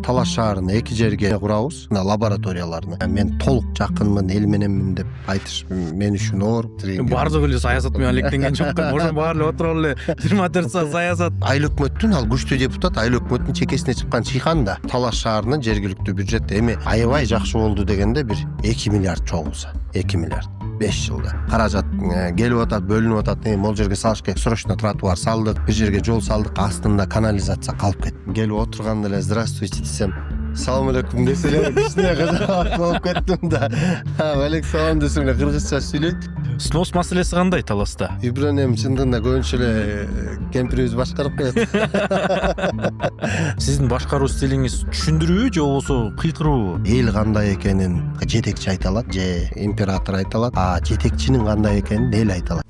Талаш шаарына эки жерге курабыз лабораторияларны. Мен толук жакынмын, эл мененмин деп айтыш мен үчүн оор. Бардыгы эле саясат менен алектенген жок. Ошо баары эле отуруп эле 24 саат саясат. Айыл өкмөттүн ал күчтүү депутат айыл өкмөттүн чекесине чыккан чыйхан да Талаш шаарынын жергиликтүү бюджети эми аябай жакшы болду дегенде бир 2 миллиард чогулса, 2 миллиард 5 жылда каражат келип атат, бөлүнүп атат. Могул жерге салыш керек, срочно тротуар салдык, бир жерге жол салдык, астында канализация калып кетти. Келип отурганда эле здравствуйте десем, салам алейкум десе эле кичине кызык болуп кеттим да. Алейкум салам десем эле кыргызча сүйлөйт. Снос маселеси кандай Таласта? Ибранем чындыгында көбүнчө эле кемпирибиз башкарып коет. Сиздин башкаруу стилиңиз түшүндүрүүбү же болбосо кыйкыруу? Эл кандай экенин жетекчи айта алат же император айта алат, а жетекчинин кандай экенин эл айта алат.